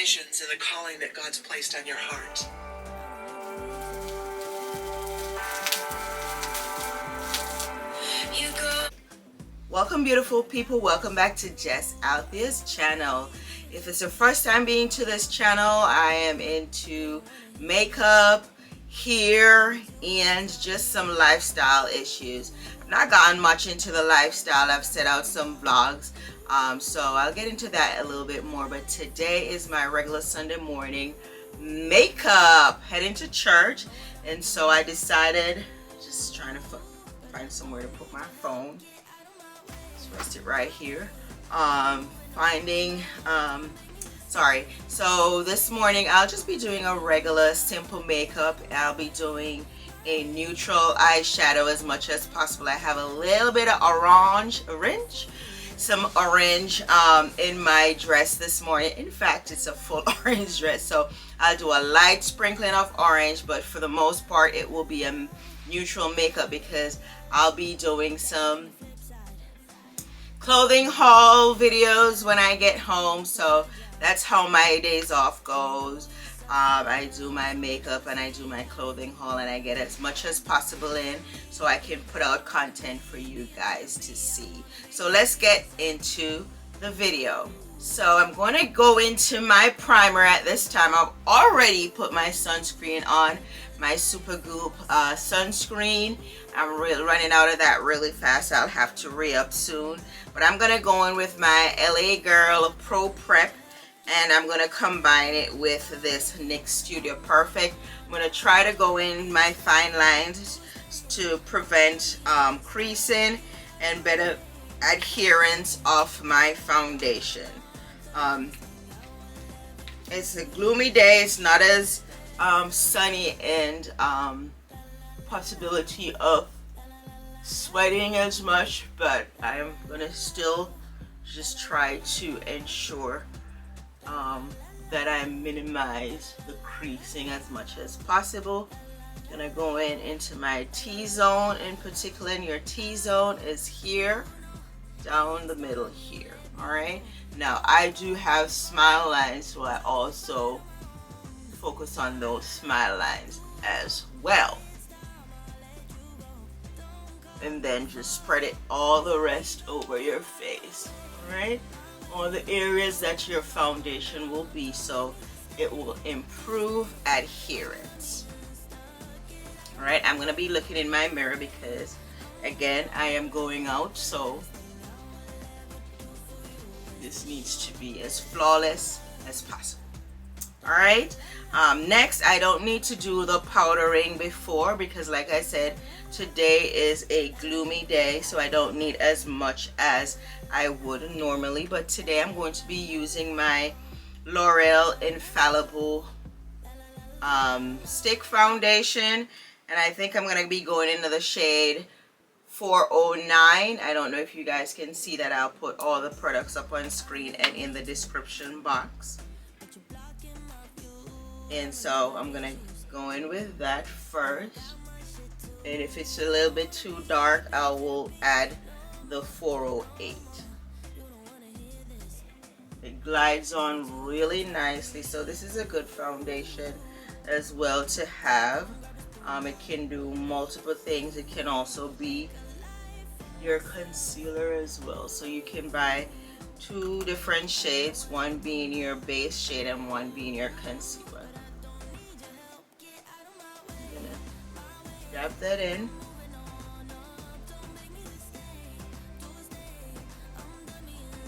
visions and the calling that God's placed on your heart. Welcome, beautiful people. Welcome back to Jess Althea's channel. If it's your first time being to this channel, I am into makeup, hair, and just some lifestyle issues. I've not gotten much into the lifestyle. I've set out some vlogs, so I'll get into that a little bit more. But today is my regular Sunday morning makeup, heading to church, and so I decided, just trying to find somewhere to put my phone. Rest it right here. So this morning I'll just be doing a regular simple makeup. I'll be doing a neutral eyeshadow as much as possible. I have a little bit of some orange in my dress this morning. In fact, it's a full orange dress, so I'll do a light sprinkling of orange, but for the most part it will be a neutral makeup because I'll be doing some clothing haul videos when I get home. So that's how my days off goes. I do my makeup and I do my clothing haul, and I get as much as possible in so I can put out content for you guys to see. So let's get into the video. So I'm going to go into my primer at this time. I've already put my sunscreen on, my Super Goop sunscreen. I'm running out of that really fast. I'll have to re-up soon. But I'm going to go in with my LA Girl Pro Prep, and I'm going to combine it with this NYX Studio Perfect. I'm going to try to go in my fine lines to prevent creasing and better adherence of my foundation. It's a gloomy day. It's not as sunny, and possibility of sweating as much, but I am gonna still just try to ensure that I minimize the creasing as much as possible. Gonna go into my T-zone. In particular, and your T-zone is here, down the middle here. All right, now I do have smile lines, so I also focus on those smile lines as well, and then just spread it all the rest over your face. All right, all the areas that your foundation will be, so it will improve adherence. All right, I'm gonna be looking in my mirror because again I am going out, so this needs to be as flawless as possible. All right, next, I don't need to do the powdering before because, like I said, today is a gloomy day, so I don't need as much as I would normally. But today I'm going to be using my L'Oreal Infallible Stick Foundation, and I think I'm going to be going into the shade 409. I don't know if you guys can see that. I'll put all the products up on screen and in the description box. And so I'm gonna go in with that first, and if it's a little bit too dark, I will add the 408. It glides on really nicely, so this is a good foundation as well to have. It can do multiple things. It can also be your concealer as well, so you can buy two different shades, one being your base shade and one being your concealer. I'm gonna dab that in.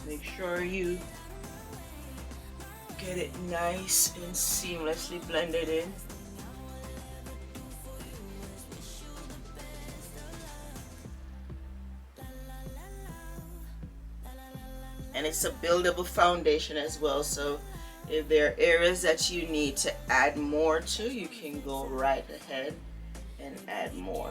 Make sure you get it nice and seamlessly blended in. And it's a buildable foundation as well, so if there are areas that you need to add more to, you can go right ahead and add more.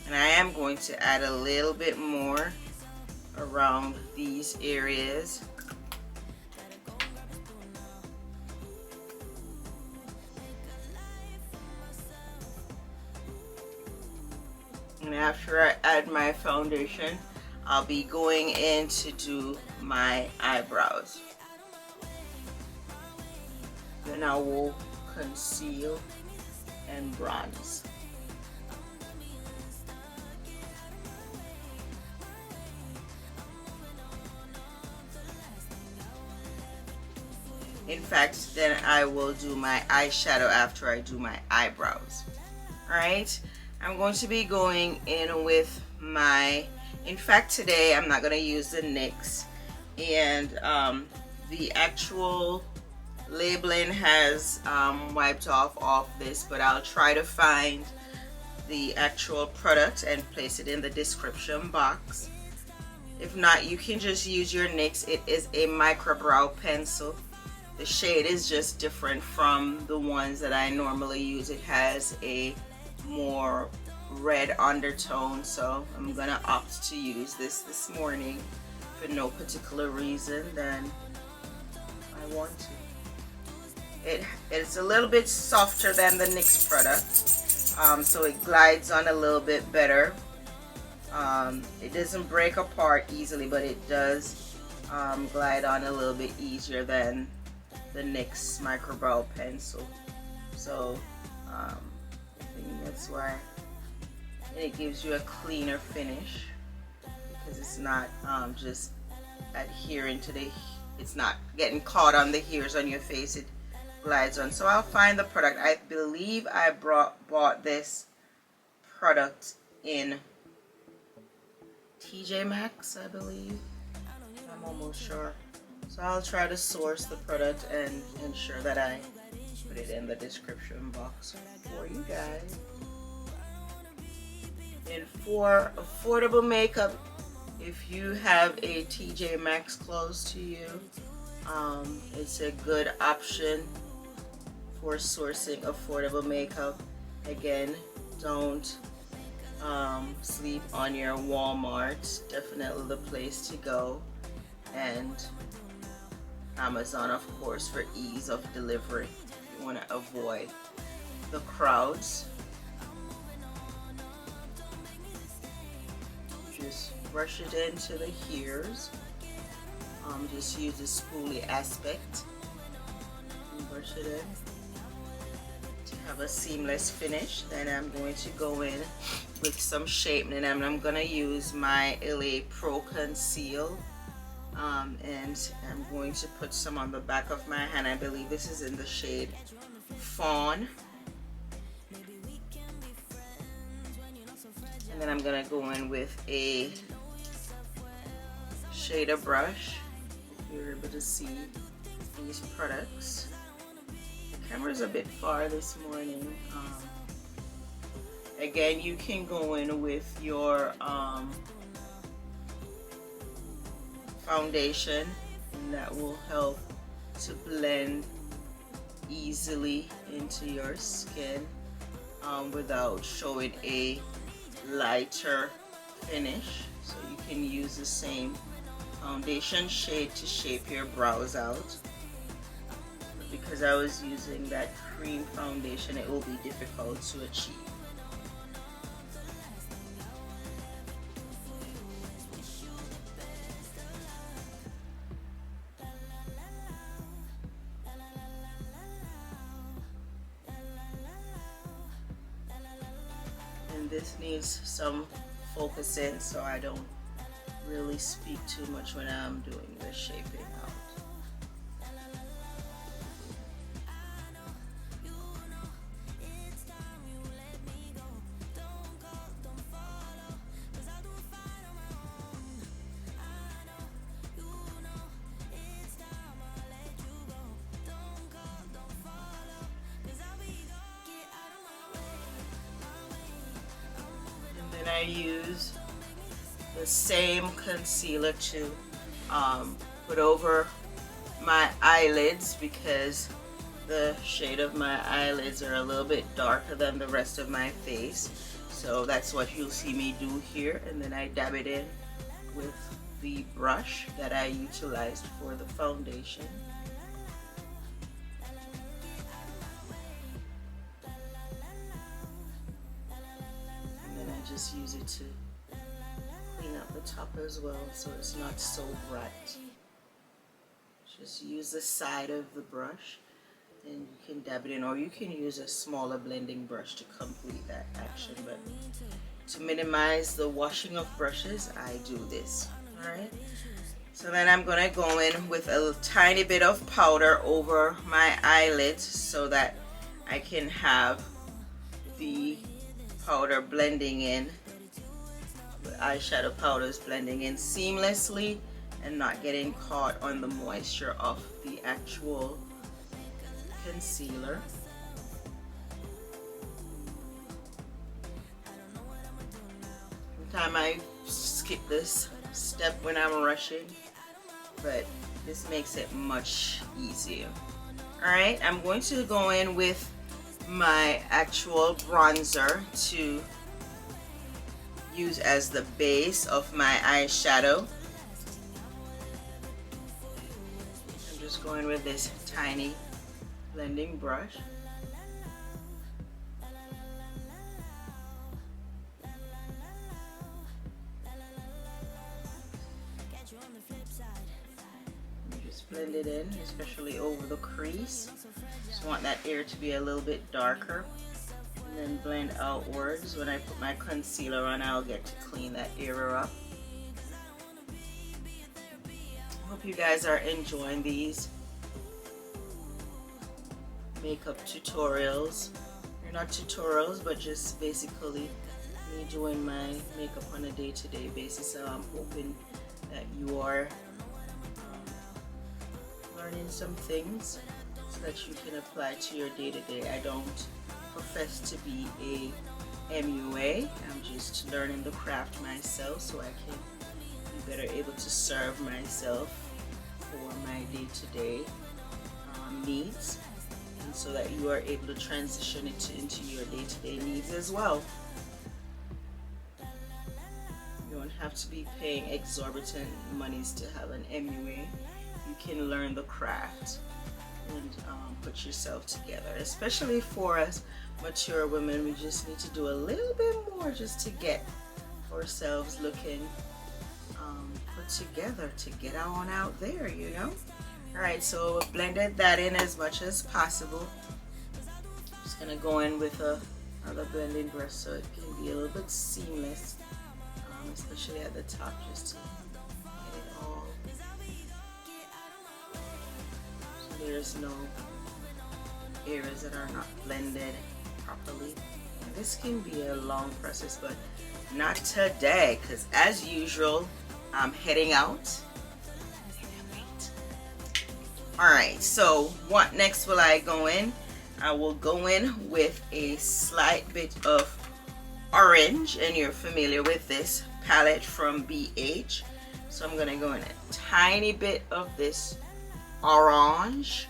And I am going to add a little bit more around these areas. And after I add my foundation, I'll be going in to do my eyebrows. Then I will conceal and bronze. In fact, then I will do my eyeshadow after I do my eyebrows. Alright, I'm going to be going in with my, in fact today I'm not going to use the NYX, and the actual labeling has wiped off this, but I'll try to find the actual product and place it in the description box. If not, you can just use your NYX. It is a micro brow pencil. The shade is just different from the ones that I normally use. It has a more red undertone, so I'm gonna opt to use this morning for no particular reason than I want to. It's a little bit softer than the NYX product, so it glides on a little bit better. It doesn't break apart easily, but it does glide on a little bit easier than the NYX micro brow pencil. So I think that's why. And it gives you a cleaner finish because it's not just adhering to it's not getting caught on the hairs on your face. It glides on. So I'll find the product. I believe I bought this product in TJ Maxx, I believe. I'm almost sure. So I'll try to source the product and ensure that I put it in the description box for you guys. And for affordable makeup, if you have a TJ Maxx close to you, it's a good option for sourcing affordable makeup. Again, don't sleep on your Walmart. Definitely the place to go. And Amazon, of course, for ease of delivery. You want to avoid the crowds. Just brush it into the hairs. Just use the spoolie aspect and brush it in to have a seamless finish. Then I'm going to go in with some shape, and I'm going to use my LA Pro Conceal. And I'm going to put some on the back of my hand. I believe this is in the shade Fawn. And then I'm going to go in with a shader brush, if you're able to see these products. The camera's a bit far this morning. Again, you can go in with your foundation, and that will help to blend easily into your skin without showing a lighter finish. So you can use the same foundation shade to shape your brows out. But because I was using that cream foundation, it will be difficult to achieve. This needs some focusing, so I don't really speak too much when I'm doing the shaping out. And I use the same concealer to put over my eyelids, because the shade of my eyelids are a little bit darker than the rest of my face. So that's what you'll see me do here, and then I dab it in with the brush that I utilized for the foundation. just use it to clean up the top as well so it's not so bright. Just use the side of the brush and you can dab it in, or you can use a smaller blending brush to complete that action, but to minimize the washing of brushes, I do this. Alright, so then I'm gonna go in with a tiny bit of powder over my eyelids so that I can have the powder blending in, the eyeshadow powders blending in seamlessly and not getting caught on the moisture of the actual concealer. Sometimes I skip this step when I'm rushing, but this makes it much easier. Alright, I'm going to go in with my actual bronzer to use as the base of my eyeshadow. I'm just going with this tiny blending brush. Just blend it in, especially over the crease. Just want that area to be a little bit darker. And then blend outwards. When I put my concealer on, I'll get to clean that area up. Hope you guys are enjoying these makeup tutorials. They're not tutorials, but just basically me doing my makeup on a day-to-day basis. So I'm hoping that you are learning some things so that you can apply to your day-to-day. I don't profess to be a MUA. I'm just learning the craft myself so I can be better able to serve myself for my day-to-day needs, and so that you are able to transition it into your day-to-day needs as well. You don't have to be paying exorbitant monies to have an MUA. You can learn the craft and put yourself together. Especially for us mature women, we just need to do a little bit more just to get ourselves looking put together to get on out there, you know. Alright, so blended that in as much as possible. Just gonna go in with another blending brush so it can be a little bit seamless, especially at the top, just to get it all so there's no areas that are not blended properly. And this can be a long process, but not today, because as usual I'm heading out. Alright, so what next will I go in? I will go in with a slight bit of orange, and you're familiar with this palette from BH. So I'm going to go in a tiny bit of this orange.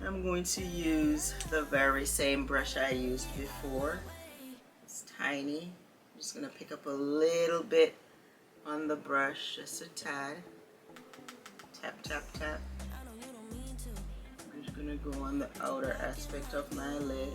I'm going to use the very same brush I used before. It's tiny. I'm just going to pick up a little bit on the brush, just a tad. Tap, tap, tap. I'm just going to go on the outer aspect of my lid.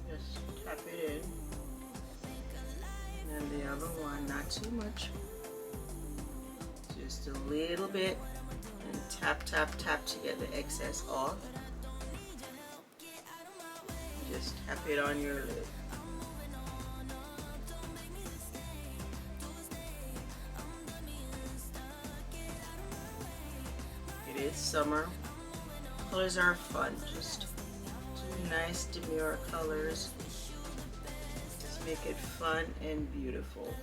Just tap it in. And the other one, not too much. Just a little bit, and tap, tap, tap to get the excess off. Just tap it on your lid. It is summer. Colors are fun. Just two nice demure colors. Just make it fun and beautiful.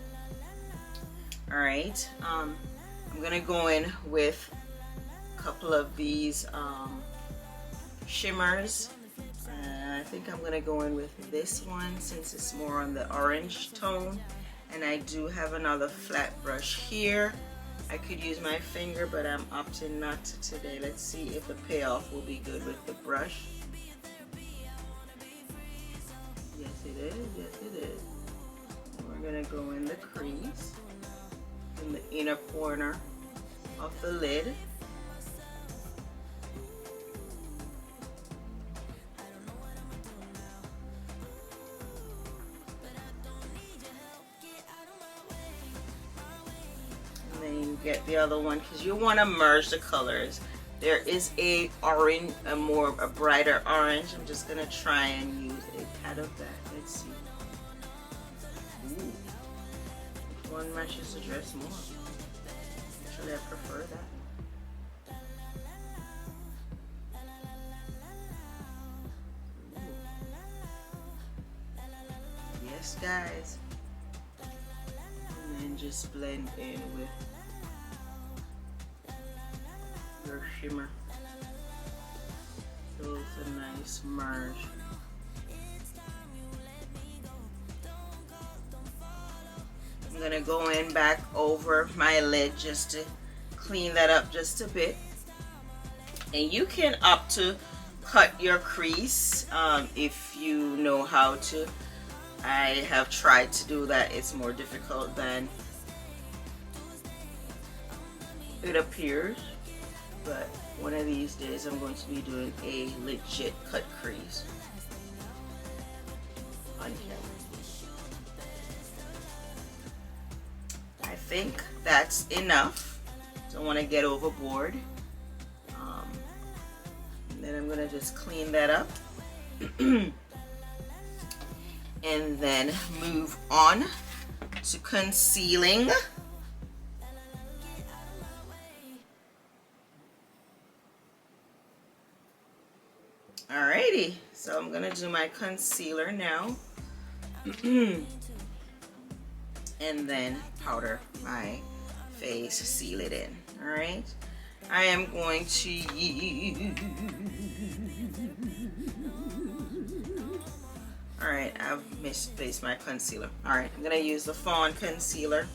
Alright, I'm gonna go in with a couple of these shimmers. I think I'm gonna go in with this one since it's more on the orange tone, and I do have another flat brush here. I could use my finger, but I'm opting not to today. Let's see if the payoff will be good with the brush. is. Yes, it is. And we're gonna go in the crease, in the inner corner of the lid. And then you get the other one because you want to merge the colors. There is a orange, a brighter orange. I'm just gonna try and use a tad of that. Let's see. Ooh. Which one matches the dress more? Actually, I prefer that. Ooh. Yes, guys. And then just blend in with your shimmer. So it's a nice merge. I'm gonna go in back over my lid just to clean that up just a bit. And you can opt to cut your crease if you know how to. I have tried to do that. It's more difficult than it appears. But one of these days I'm going to be doing a legit cut crease on camera. I think that's enough. Don't want to get overboard. And then I'm going to just clean that up. And then move on to concealing. Alrighty, so I'm gonna do my concealer now. And then powder my face, seal it in. Alright, I am going to use, alright, I've misplaced my concealer. Alright, I'm gonna use the Fawn concealer.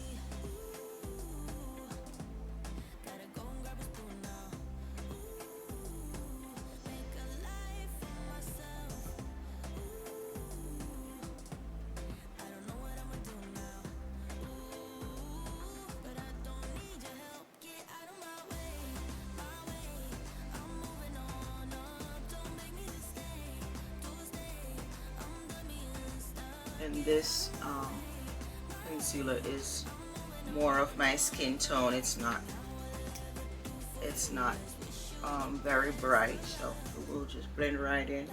And this concealer is more of my skin tone. It's not very bright, so it will just blend right in.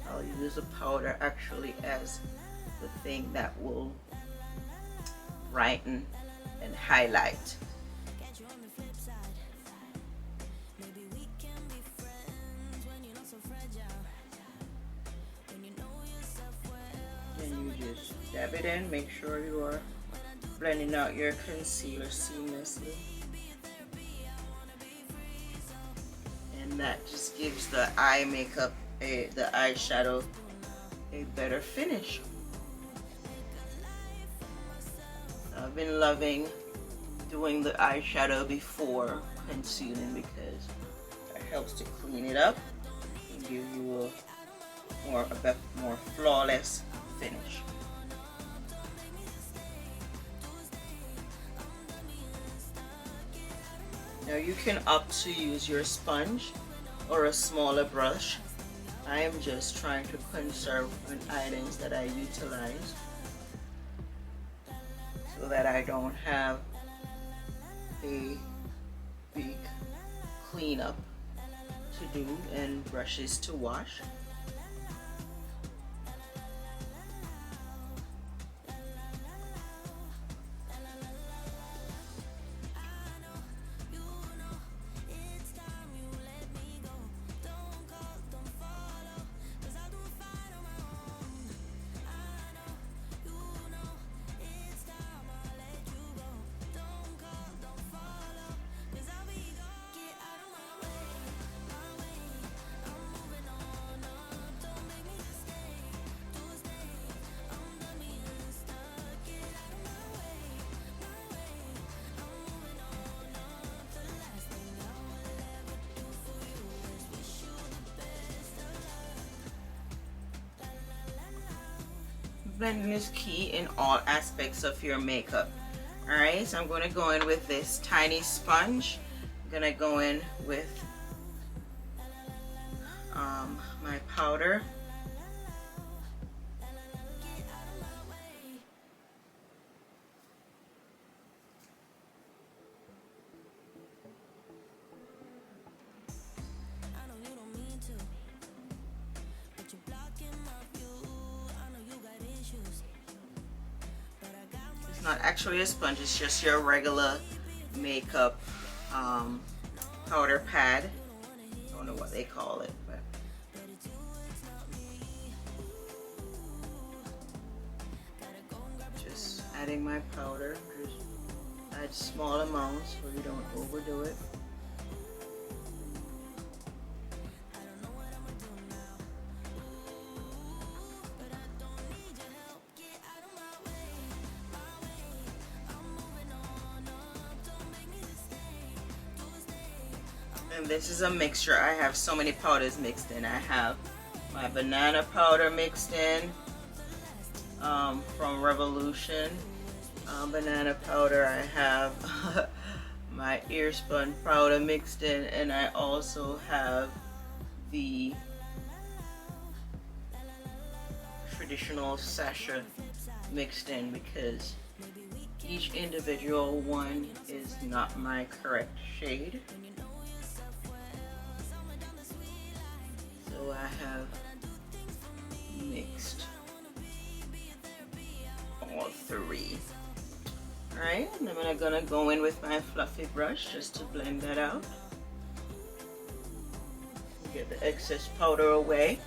I'll use the powder actually as the thing that will brighten and highlight. Dab it in, make sure you are blending out your concealer seamlessly. And that just gives the eye makeup, the eyeshadow, a better finish. I've been loving doing the eyeshadow before concealing because it helps to clean it up and give you a more flawless finish. Now you can opt to use your sponge or a smaller brush. I am just trying to conserve items that I utilize so that I don't have a big cleanup to do and brushes to wash. blending is key in all aspects of your makeup. Alright, so I'm going to go in with this tiny sponge. I'm going to go in with my powder. It's not actually a sponge, it's just your regular makeup powder pad. I don't know what they call it, but just adding my powder. Just add small amounts so you don't overdo it. And this is a mixture. I have so many powders mixed in. I have my banana powder mixed in from Revolution banana powder. I have my earspun powder mixed in, and I also have the traditional sachet mixed in because each individual one is not my correct shade. So I have mixed all three. Alright, and then I'm gonna go in with my fluffy brush just to blend that out. Get the excess powder away.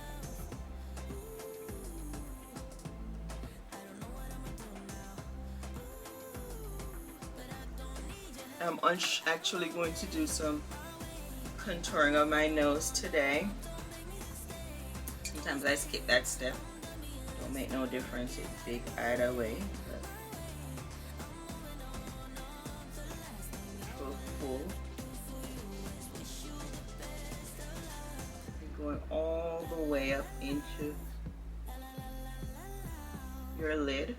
I'm actually going to do some contouring of my nose today. Sometimes I skip that step. Don't make no difference. It's big either way. Full. Going all the way up into your lid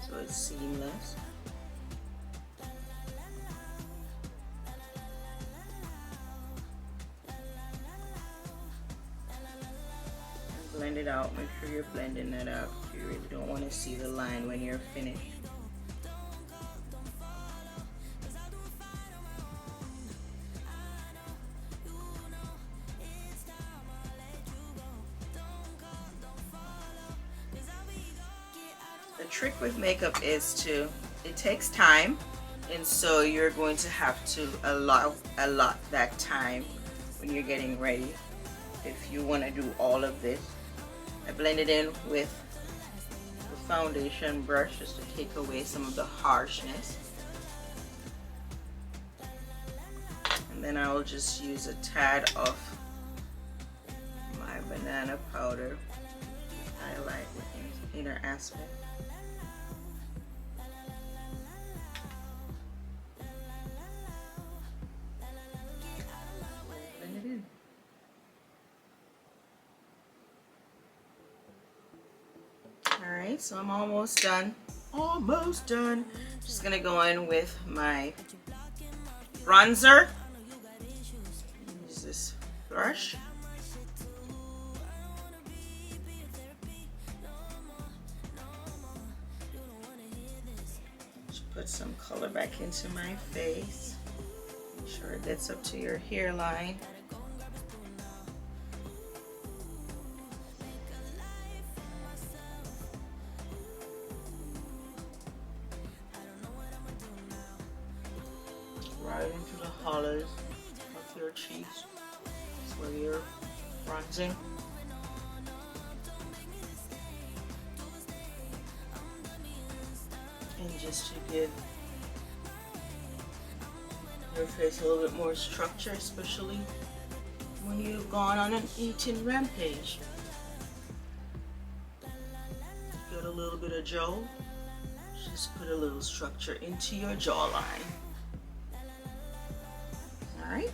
so it's seamless. Blend it out. Make sure you're blending that out. You really don't want to see the line when you're finished. The trick with makeup is it takes time, and so you're going to have to allot that time when you're getting ready if you want to do all of this. I blend it in with the foundation brush just to take away some of the harshness. And then I will just use a tad of my banana powder to highlight the inner aspect. Blend it in. Alright, so I'm almost done. Almost done. Just gonna go in with my bronzer. Use this brush. Just put some color back into my face. Make sure it gets up to your hairline. Right into the hollows of your cheeks. That's where you're bronzing. And just to give your face a little bit more structure, especially when you've gone on an eating rampage. Get a little bit of jaw. Just put a little structure into your jawline. Alright.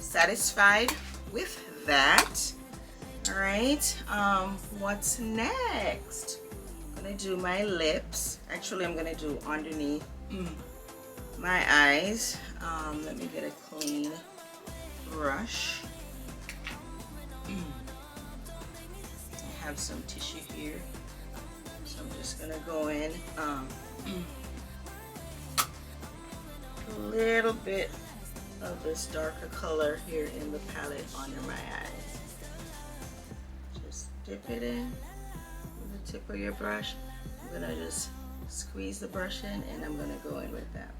satisfied with that. All right, what's next? I'm gonna do my lips. Actually, I'm gonna do underneath my eyes. Let me get a clean brush. I have some tissue here, so I'm just gonna go in a little bit of this darker color here in the palette under my eyes. Just dip it in with the tip of your brush. I'm gonna just squeeze the brush in, and I'm gonna go in with that.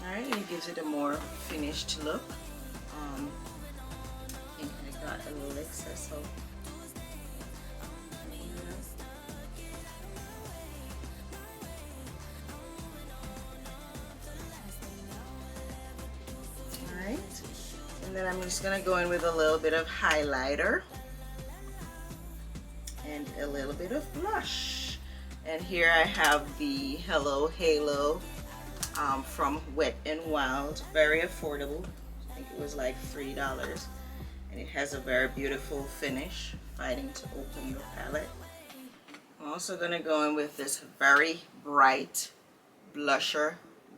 Alright, and it gives it a more finished look. I think I got a little excess, so alright, and then I'm just going to go in with a little bit of highlighter and a little bit of blush. And here I have the Hello Halo from Wet n Wild, very affordable. I think it was like $3, and it has a very beautiful finish, fighting to open your palette. I'm also going to go in with this very bright blusher,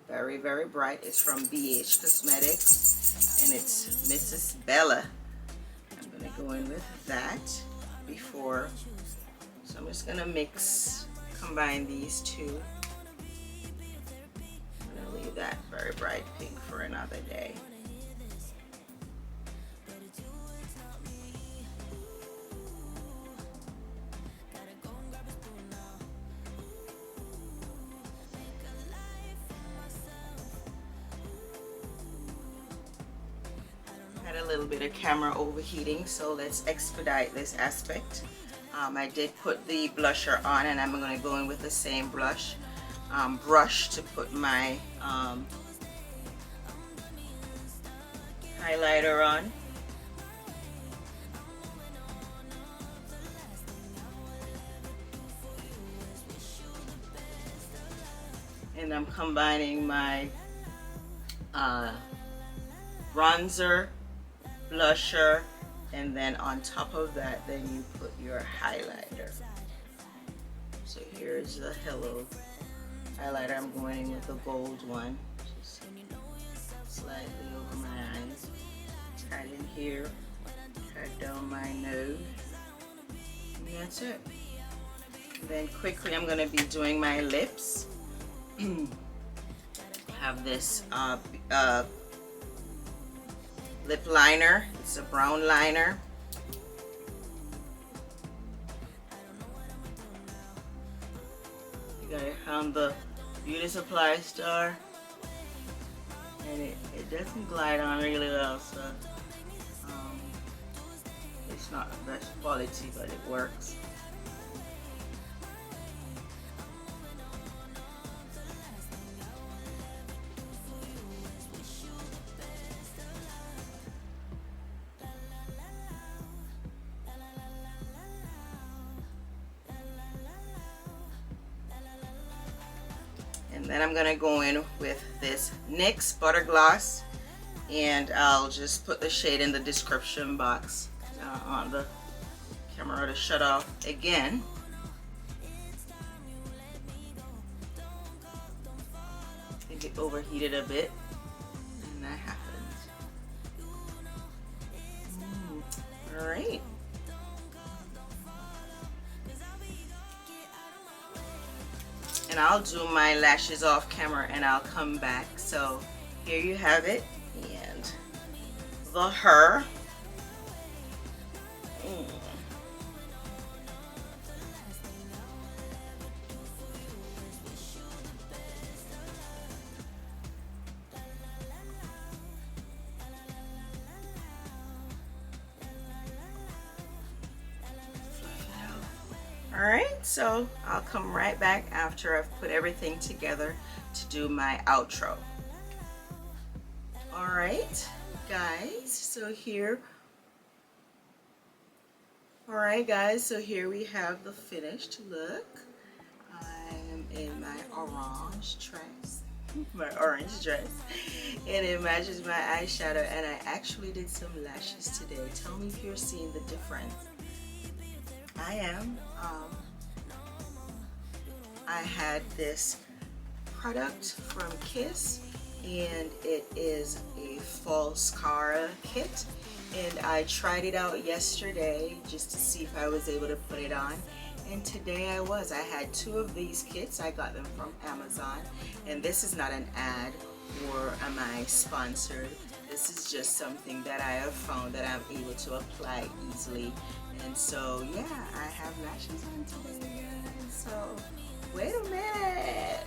very bright. It's from BH Cosmetics, and it's Mrs. Bella. I'm going to go in with that before, so I'm just going to combine these two. Leave that very bright pink for another day. Had a little bit of camera overheating, so let's expedite this aspect. I did put the blusher on, and I'm going to go in with the same brush to put my highlighter on. And I'm combining my bronzer, blusher, and then on top of that, then you put your highlighter. So here's the Hello highlighter. I'm going in with the gold one, just slightly over my eyes, tight in here, tight down my nose, and that's it. And then quickly I'm going to be doing my lips. I have this lip liner. It's a brown liner. You got it on the Beauty Supply store, and it doesn't glide on really well, so it's not the best quality, but it works. And then I'm gonna go in with this NYX Butter Gloss, and I'll just put the shade in the description box on the camera to shut off again. I think it overheated a bit, and that happens. All right. And I'll do my lashes off camera, and I'll come back. So here you have it, and the her. Alright, so I'll come right back after I've put everything together to do my outro. Alright, guys, so here we have the finished look. I'm in my orange dress. And it matches my eyeshadow, and I actually did some lashes today. Tell me if you're seeing the difference. I am. I had this product from Kiss, and it is a Falscara kit, and I tried it out yesterday just to see if I was able to put it on, and today I was. I had 2 of these kits. I got them from Amazon, and this is not an ad or am I sponsored. This is just something that I have found that I'm able to apply easily. And so yeah, I have lashes on today, guys. So wait a minute.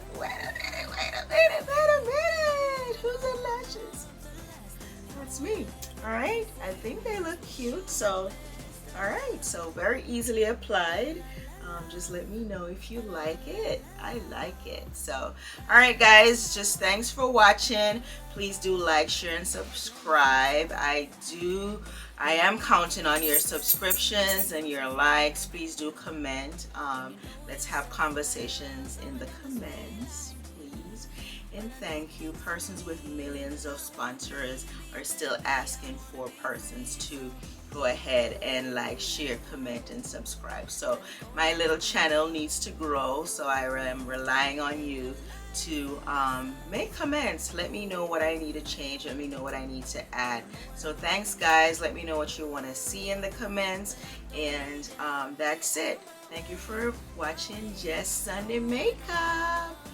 Who's in lashes? That's me. Alright, I think they look cute. So alright, so very easily applied. Just let me know if you like it. I like it. So alright guys, just thanks for watching. Please do like, share, and subscribe. I am counting on your subscriptions and your likes. Please do comment. Let's have conversations in the comments, please. And thank you. Persons with millions of sponsors are still asking for persons to go ahead and like, share, comment, and subscribe. So my little channel needs to grow, so I am relying on you to make comments. Let me know what I need to change. Let me know what I need to add. So thanks guys. Let me know what you want to see in the comments, and that's it. Thank you for watching Just Sunday Makeup.